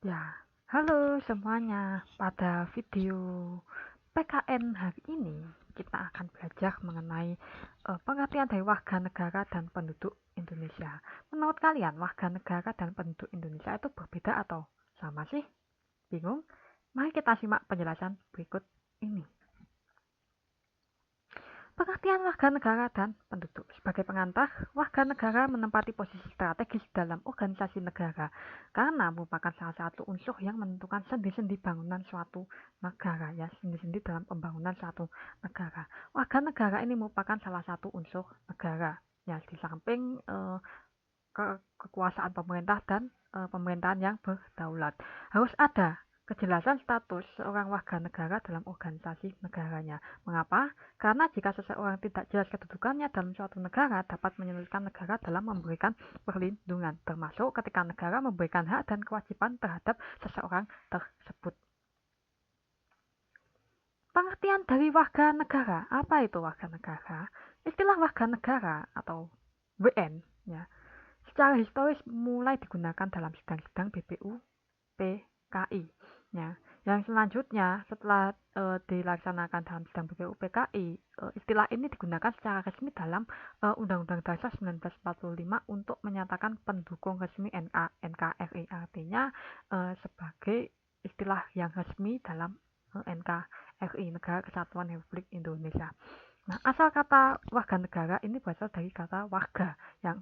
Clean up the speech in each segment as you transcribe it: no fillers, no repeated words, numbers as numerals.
Ya, halo semuanya. Pada video PKN hari ini, kita akan belajar mengenai pengertian dari warga negara dan penduduk Indonesia. Menurut kalian, warga negara dan penduduk Indonesia itu berbeda atau sama sih? Bingung? Mari kita simak penjelasan berikut ini. Pengertian warga negara dan penduduk. Sebagai pengantar, warga negara menempati posisi strategis dalam organisasi negara karena merupakan salah satu unsur yang menentukan sendi-sendi bangunan suatu negara, ya, sendi-sendi dalam pembangunan suatu negara. Warga negara ini merupakan salah satu unsur negara, ya, di samping kekuasaan pemerintah dan pemerintahan yang berdaulat. Harus ada kejelasan status seorang warga negara dalam organisasi negaranya. Mengapa? Karena jika seseorang tidak jelas kedudukannya dalam suatu negara, dapat menyulitkan negara dalam memberikan perlindungan, termasuk ketika negara memberikan hak dan kewajiban terhadap seseorang tersebut. Pengertian dari warga negara. Apa itu warga negara? Istilah warga negara atau WN, ya, secara historis mulai digunakan dalam sidang-sidang BPU PKI. Ya. Yang selanjutnya setelah dilaksanakan dalam sidang BPU PKI, istilah ini digunakan secara resmi dalam Undang-Undang Dasar 1945 untuk menyatakan pendukung resmi NKRI, artinya sebagai istilah yang resmi dalam NKRI, Negara Kesatuan Republik Indonesia. Nah, asal kata warga negara ini berasal dari kata warga yang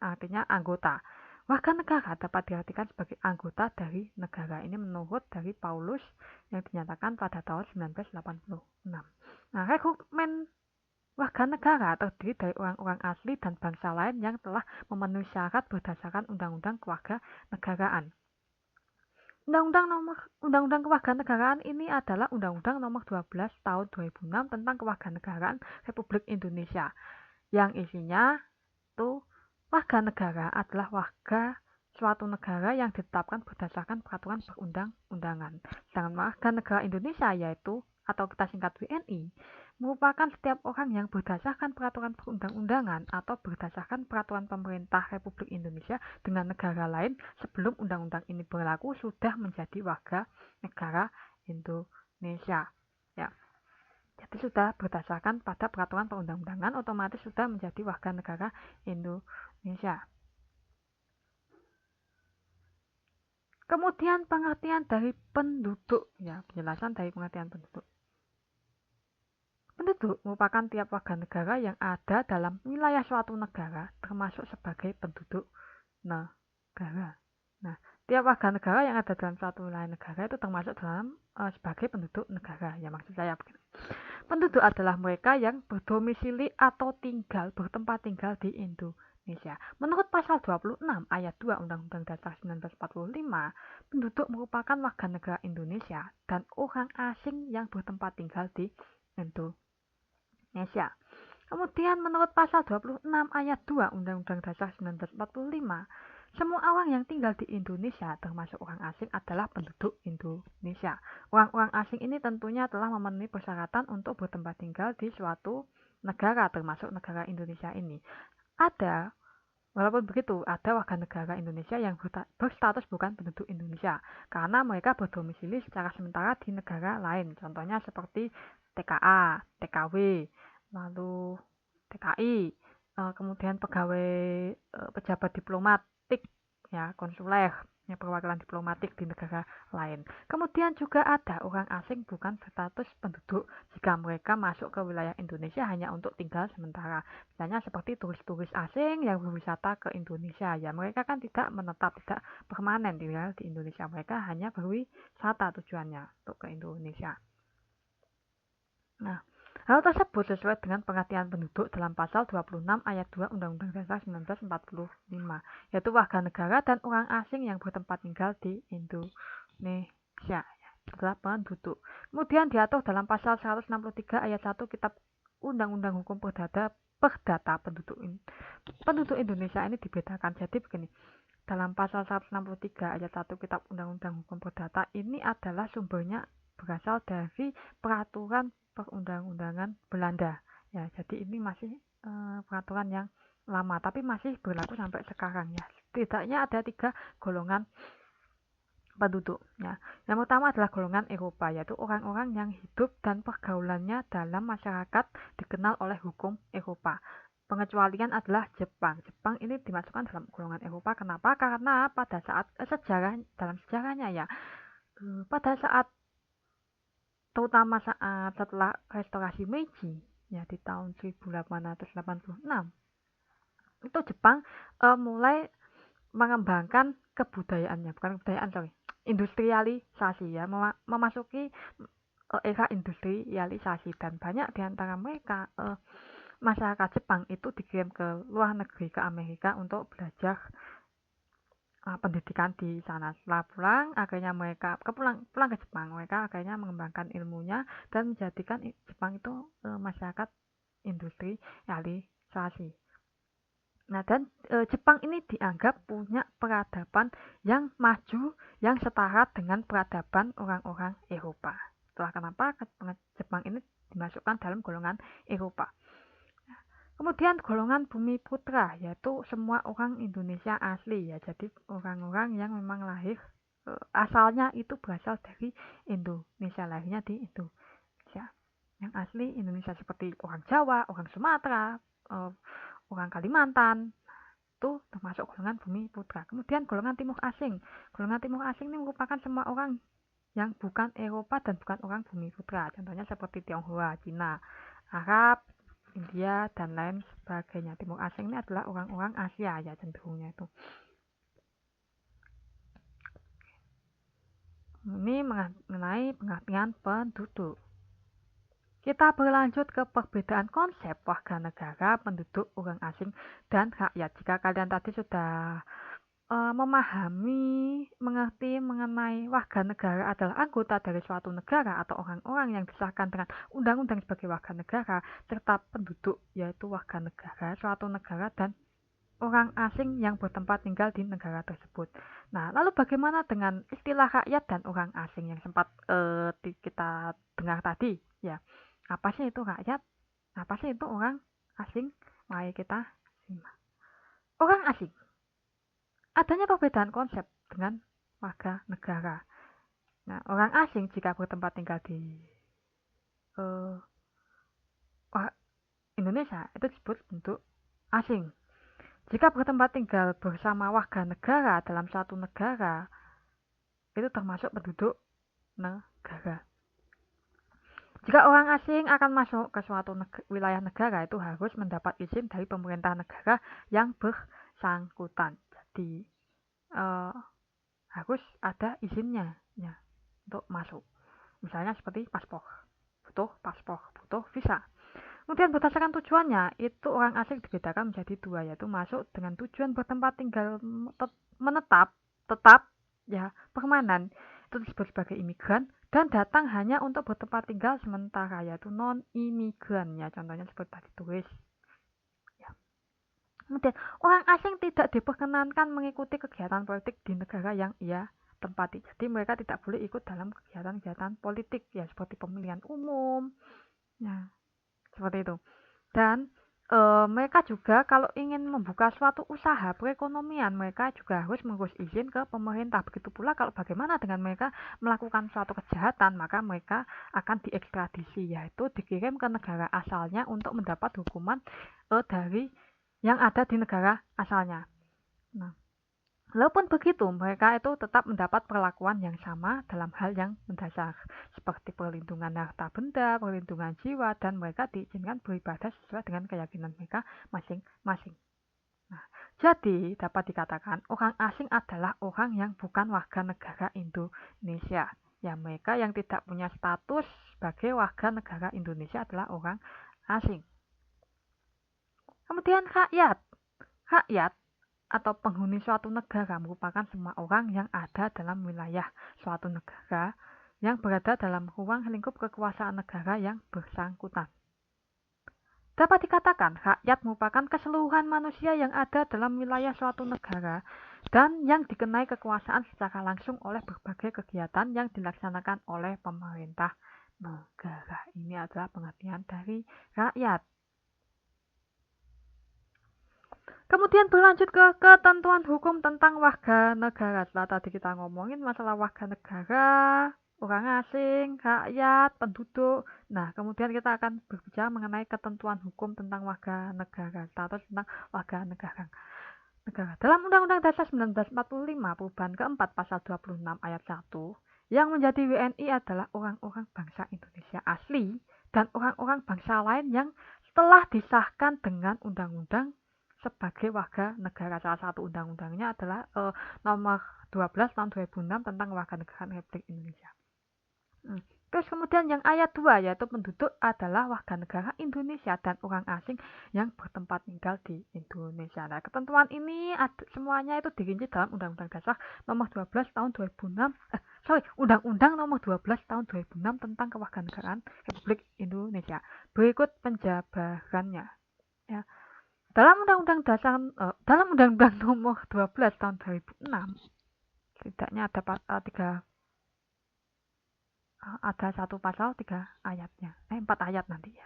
artinya anggota. Warga negara dapat diartikan sebagai anggota dari negara. Ini menurut dari Paulus yang dinyatakan pada tahun 1986. Nah, rekrutmen warga negara terdiri dari orang-orang asli dan bangsa lain yang telah memenuhi syarat berdasarkan Undang-Undang Kewarganegaraan. Undang-Undang Kewarganegaraan ini adalah Undang-Undang Nomor 12 Tahun 2006 tentang Kewarganegaraan Republik Indonesia, yang isinya itu warga negara adalah warga suatu negara yang ditetapkan berdasarkan peraturan perundang-undangan. Sedangkan warga negara Indonesia yaitu atau kita singkat WNI merupakan setiap orang yang berdasarkan peraturan perundang-undangan atau berdasarkan peraturan pemerintah Republik Indonesia dengan negara lain sebelum undang-undang ini berlaku sudah menjadi warga negara Indonesia. Ya. Jadi sudah berdasarkan pada peraturan perundang-undangan otomatis sudah menjadi warga negara Indonesia. Kemudian pengertian dari penduduk, ya, penjelasan dari pengertian penduduk. Penduduk merupakan tiap warga negara yang ada dalam wilayah suatu negara, termasuk sebagai penduduk negara. Nah, tiap warga negara yang ada dalam suatu wilayah negara itu termasuk dalam sebagai penduduk negara. Ya, maksud saya begini. Penduduk adalah mereka yang berdomisili atau bertempat tinggal di Indonesia. Menurut pasal 26 ayat 2 Undang-Undang Dasar 1945, penduduk merupakan warga negara Indonesia dan orang asing yang bertempat tinggal di Indonesia. Kemudian menurut pasal 26 ayat 2 Undang-Undang Dasar 1945, semua orang yang tinggal di Indonesia termasuk orang asing adalah penduduk Indonesia. Orang-orang asing ini tentunya telah memenuhi persyaratan untuk bertempat tinggal di suatu negara termasuk negara Indonesia ini. Walaupun begitu, ada warga negara Indonesia yang berstatus bukan penduduk Indonesia karena mereka berdomisili secara sementara di negara lain. Contohnya seperti TKA, TKW, lalu TKI, kemudian pegawai pejabat diplomatik, ya, konsuler, ya, perwakilan diplomatik di negara lain. Kemudian juga ada orang asing bukan berstatus penduduk jika mereka masuk ke wilayah Indonesia hanya untuk tinggal sementara. Misalnya seperti turis-turis asing yang berwisata ke Indonesia, ya, mereka kan tidak menetap, tidak permanen tinggal di Indonesia, mereka hanya berwisata tujuannya untuk ke Indonesia. Nah, hal tersebut sesuai dengan pengertian penduduk dalam pasal 26 ayat 2 Undang-Undang Dasar 1945, yaitu warga negara dan orang asing yang bertempat tinggal di Indonesia, adalah penduduk. Kemudian diatur dalam pasal 163 ayat 1 Kitab Undang-Undang Hukum Perdata penduduk Indonesia ini dibedakan. Jadi begini, dalam pasal 163 ayat 1 Kitab Undang-Undang Hukum Perdata ini adalah sumbernya berasal dari peraturan perundang-undangan Belanda. Ya, jadi ini masih peraturan yang lama tapi masih berlaku sampai sekarang, ya. Setidaknya ada 3 golongan penduduknya. Yang pertama adalah golongan Eropa, yaitu orang-orang yang hidup dan pergaulannya dalam masyarakat dikenal oleh hukum Eropa. Pengecualian adalah Jepang. Jepang ini dimasukkan dalam golongan Eropa. Kenapa? Karena pada saat dalam sejarahnya ya, pada saat terutama saat setelah restorasi Meiji ya di tahun 1886 itu Jepang mulai mengembangkan kebudayaannya, bukan kebudayaan, sorry, industrialisasi ya, memasuki era industrialisasi, dan banyak di antara mereka masyarakat Jepang itu dikirim ke luar negeri, ke Amerika untuk belajar pendidikan di sana. Setelah pulang, akhirnya mereka pulang ke Jepang, mereka akhirnya mengembangkan ilmunya dan menjadikan Jepang itu masyarakat industrialisasi. Nah, dan Jepang ini dianggap punya peradaban yang maju, yang setara dengan peradaban orang-orang Eropa. Itulah kenapa Jepang ini dimasukkan dalam golongan Eropa. Kemudian golongan Bumi Putra, yaitu semua orang Indonesia asli ya. Jadi orang-orang yang memang lahir asalnya itu berasal dari Indonesia, lahirnya di Indonesia. Yang asli Indonesia seperti orang Jawa, orang Sumatera, orang Kalimantan, itu termasuk golongan Bumi Putra. Kemudian golongan Timur Asing. Golongan Timur Asing ini merupakan semua orang yang bukan Eropa dan bukan orang Bumi Putra. Contohnya seperti Tionghoa, Cina, Arab, India, dan lain sebagainya. Timur Asing ini adalah orang-orang Asia ya cenderungnya itu. Ini mengenai pengertian penduduk. Kita berlanjut ke perbedaan konsep warga negara, penduduk, orang asing, dan rakyat. Jika kalian tadi sudah mengerti mengenai warga negara adalah anggota dari suatu negara atau orang-orang yang disahkan dengan undang-undang sebagai warga negara, serta penduduk yaitu warga negara suatu negara dan orang asing yang bertempat tinggal di negara tersebut. Nah, lalu bagaimana dengan istilah rakyat dan orang asing yang sempat kita dengar tadi? Ya, apa sih itu rakyat? Apa sih itu orang asing? Mari kita simak. Orang asing. Adanya perbedaan konsep dengan warga negara. Nah, orang asing jika bertempat tinggal di Indonesia itu disebut penduduk asing. Jika bertempat tinggal bersama warga negara dalam suatu negara, itu termasuk penduduk negara. Jika orang asing akan masuk ke suatu wilayah negara, itu harus mendapat izin dari pemerintah negara yang bersangkutan. Jadi harus ada izinnya ya untuk masuk. Misalnya seperti paspor, butuh visa. Kemudian berdasarkan tujuannya, itu orang asing dibedakan menjadi dua, yaitu masuk dengan tujuan bertempat tinggal tetap ya permanen, itu disebut sebagai imigran, dan datang hanya untuk bertempat tinggal sementara, yaitu non imigran ya, contohnya seperti tadi turis. Kemudian, orang asing tidak diperkenankan mengikuti kegiatan politik di negara yang ia tempati. Jadi mereka tidak boleh ikut dalam kegiatan-kegiatan politik ya, seperti pemilihan umum. Nah, seperti itu. Dan mereka juga kalau ingin membuka suatu usaha perekonomian, mereka juga harus mengurus izin ke pemerintah. Begitu pula kalau bagaimana dengan mereka melakukan suatu kejahatan, maka mereka akan diekstradisi, yaitu dikirim ke negara asalnya untuk mendapat hukuman dari yang ada di negara asalnya. Nah, walaupun begitu, mereka itu tetap mendapat perlakuan yang sama dalam hal yang mendasar, seperti perlindungan harta benda, perlindungan jiwa, dan mereka diizinkan beribadah sesuai dengan keyakinan mereka masing-masing. Nah, jadi dapat dikatakan orang asing adalah orang yang bukan warga negara Indonesia. Ya, mereka yang tidak punya status sebagai warga negara Indonesia adalah orang asing. Kemudian rakyat. Rakyat atau penghuni suatu negara merupakan semua orang yang ada dalam wilayah suatu negara yang berada dalam ruang lingkup kekuasaan negara yang bersangkutan. Dapat dikatakan, rakyat merupakan keseluruhan manusia yang ada dalam wilayah suatu negara dan yang dikenai kekuasaan secara langsung oleh berbagai kegiatan yang dilaksanakan oleh pemerintah negara. Ini adalah pengertian dari rakyat. Kemudian berlanjut ke ketentuan hukum tentang warga negara. Setelah tadi kita ngomongin masalah warga negara, orang asing, rakyat, penduduk. Nah, kemudian kita akan berbicara mengenai ketentuan hukum tentang warga negara, status tentang warga negara. Dalam Undang-Undang Dasar 1945 perubahan keempat pasal 26 ayat 1, yang menjadi WNI adalah orang-orang bangsa Indonesia asli dan orang-orang bangsa lain yang telah disahkan dengan undang-undang sebagai warga negara. Salah satu undang-undangnya adalah nomor 12 tahun 2006 tentang warga negara Republik Indonesia. Terus kemudian yang ayat 2 yaitu penduduk adalah warga negara Indonesia dan orang asing yang bertempat tinggal di Indonesia. Nah, ketentuan ini semuanya itu dirinci dalam Undang-Undang Dasar nomor 12 tahun 2006. Undang-Undang nomor 12 tahun 2006 tentang kewarganegaraan Republik Indonesia. Berikut penjabarannya. Ya. Dalam Undang-Undang nomor 12 tahun 2006 setidaknya ada satu pasal 3 ayatnya. 4 ayat nanti ya.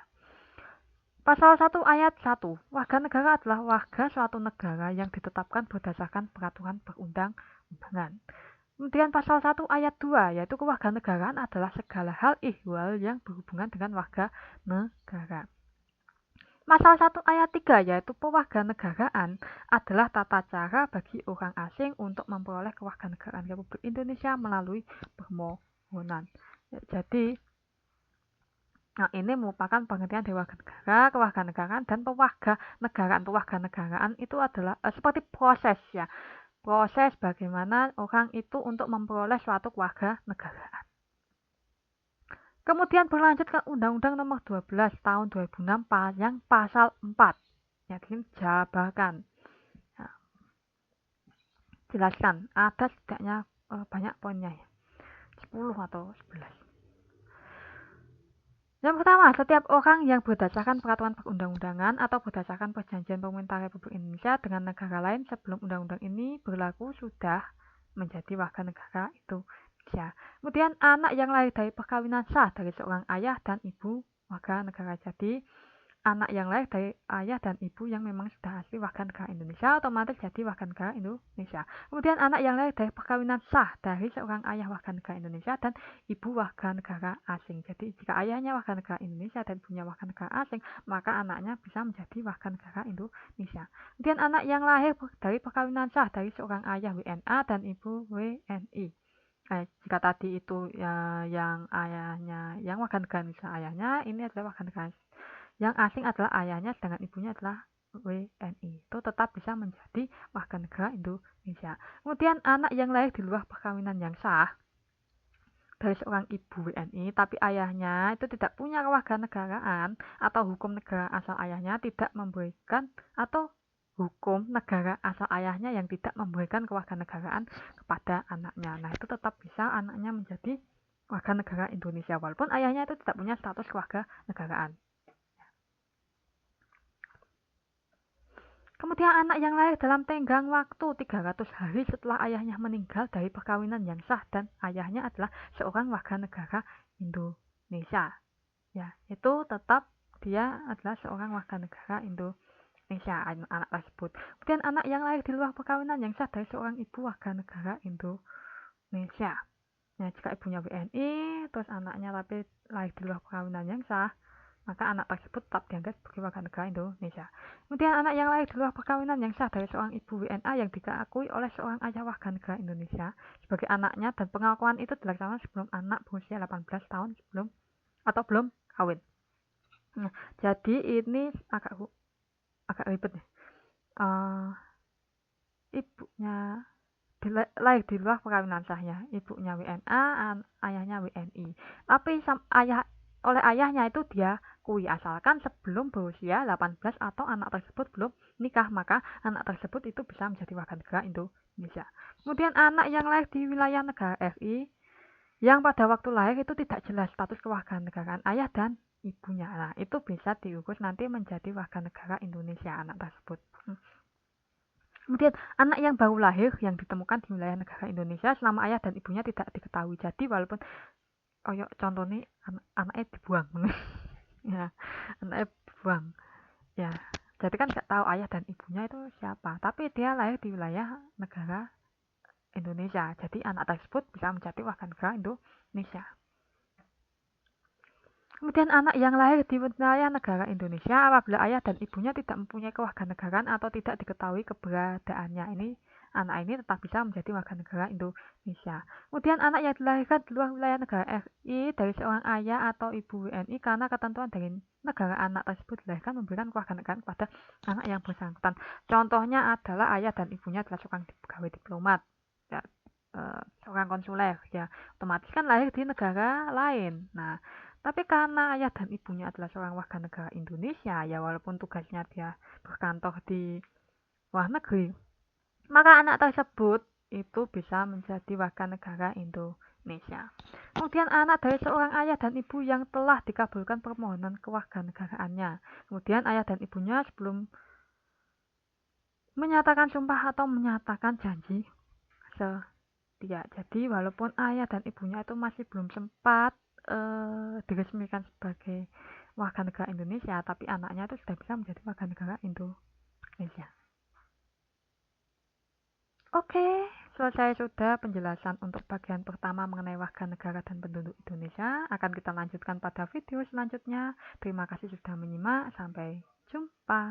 Pasal 1 ayat 1. Warga negara adalah warga suatu negara yang ditetapkan berdasarkan peraturan perundang-undangan. Kemudian pasal 1 ayat 2 yaitu kewarganegaraan adalah segala hal ihwal yang berhubungan dengan warga negara. Pasal 1 ayat 3 yaitu pewarganegaraan adalah tata cara bagi orang asing untuk memperoleh kewarganegaraan Republik Indonesia melalui permohonan. Jadi, ini merupakan pengertian dari warga negara, kewarganegaraan, dan pewarganegaraan. Pewarganegaraan itu adalah seperti proses ya, proses bagaimana orang itu untuk memperoleh suatu kewarganegaraan. Kemudian berlanjut ke Undang-Undang nomor 12 tahun 2006 yang pasal 4, yaitu jabakan. Nah, jelaskan, ada setidaknya banyak poinnya ya, 10 atau 11. Yang pertama, setiap orang yang berdasarkan peraturan perundang-undangan atau berdasarkan perjanjian pemerintah Republik Indonesia dengan negara lain sebelum undang-undang ini berlaku sudah menjadi warga negara Indonesia. Kemudian anak yang lahir dari perkawinan sah dari seorang ayah dan ibu warga negara. Jadi anak yang lahir dari ayah dan ibu yang memang sudah asli warga negara Indonesia otomatis jadi warga negara Indonesia. Kemudian anak yang lahir dari perkawinan sah dari seorang ayah warga negara Indonesia dan ibu warga negara asing. Jadi jika ayahnya warga negara Indonesia dan ibunya warga negara asing, maka anaknya bisa menjadi warga negara Indonesia. Kemudian anak yang lahir dari perkawinan sah dari seorang ayah WNA dan ibu WNI. Jika tadi itu yang ayahnya yang warga negara Indonesia ayahnya, ini adalah warga negara yang asing adalah ayahnya, sedangkan ibunya adalah WNI. Itu tetap bisa menjadi warga negara Indonesia. Kemudian anak yang lahir di luar perkawinan yang sah dari seorang ibu WNI, tapi ayahnya itu tidak punya kewarganegaraan atau hukum negara asal ayahnya tidak memberikan atau hukum negara asal ayahnya yang tidak memberikan kewarganegaraan kepada anaknya. Nah, itu tetap bisa anaknya menjadi warga negara Indonesia walaupun ayahnya itu tidak punya status kewarganegaraan. Kemudian anak yang lahir dalam tenggang waktu 300 hari setelah ayahnya meninggal dari perkawinan yang sah dan ayahnya adalah seorang warga negara Indonesia. Ya, itu tetap dia adalah seorang warga negara Indonesia, anak tersebut. Kemudian anak yang lahir di luar perkawinan yang sah dari seorang ibu warga negara Indonesia. Ya, jika ibunya WNI, terus anaknya tapi lahir di luar perkawinan yang sah, maka anak tersebut tetap dianggap sebagai warga negara Indonesia. Kemudian anak yang lahir di luar perkawinan yang sah dari seorang ibu WNA yang diakui oleh seorang ayah warga negara Indonesia sebagai anaknya dan pengakuan itu dilaksanakan sebelum anak berusia 18 tahun belum kawin. Nah, jadi ini agak ribet nih. Ibunya lahir di luar perkawinan sahnya, ibunya WNA, ayahnya WNI. Tapi oleh ayahnya itu dia asalkan sebelum berusia 18 atau anak tersebut belum nikah, maka anak tersebut itu bisa menjadi warga negara Indonesia. Kemudian anak yang lahir di wilayah negara RI yang pada waktu lahir itu tidak jelas status kewarganegaraan ayah dan ibunya. Nah, itu bisa diurus nanti menjadi warga negara Indonesia anak tersebut. Kemudian anak yang baru lahir yang ditemukan di wilayah negara Indonesia selama ayah dan ibunya tidak diketahui. Jadi walaupun contohnya anaknya dibuang. Ya, anaknya dibuang. Ya, Jadi kan nggak tahu ayah dan ibunya itu siapa, tapi dia lahir di wilayah negara Indonesia. Jadi anak tersebut bisa menjadi warga negara Indonesia. Kemudian anak yang lahir di wilayah negara Indonesia apabila ayah dan ibunya tidak mempunyai kewarganegaraan atau tidak diketahui keberadaannya. Anak ini tetap bisa menjadi warga negara Indonesia. Kemudian anak yang dilahirkan di luar wilayah negara RI dari seorang ayah atau ibu WNI karena ketentuan dari negara anak tersebut dilahirkan memberikan kewarganegaraan kepada anak yang bersangkutan. Contohnya adalah ayah dan ibunya adalah seorang pegawai diplomat, ya, seorang konsuler, ya otomatis kan lahir di negara lain. Nah, tapi karena ayah dan ibunya adalah seorang warga negara Indonesia, ya walaupun tugasnya dia berkantor di luar negeri, maka anak tersebut itu bisa menjadi warga negara Indonesia. Kemudian anak dari seorang ayah dan ibu yang telah dikabulkan permohonan kewarganegaraannya. Kemudian ayah dan ibunya sebelum menyatakan sumpah atau menyatakan janji setia. Jadi walaupun ayah dan ibunya itu masih belum sempat diresmikan sebagai warga negara Indonesia, tapi anaknya itu sudah bisa menjadi warga negara Indonesia. Oke, selesai sudah penjelasan untuk bagian pertama mengenai warga negara dan penduduk Indonesia. Akan kita lanjutkan pada video selanjutnya. Terima kasih sudah menyimak. Sampai jumpa.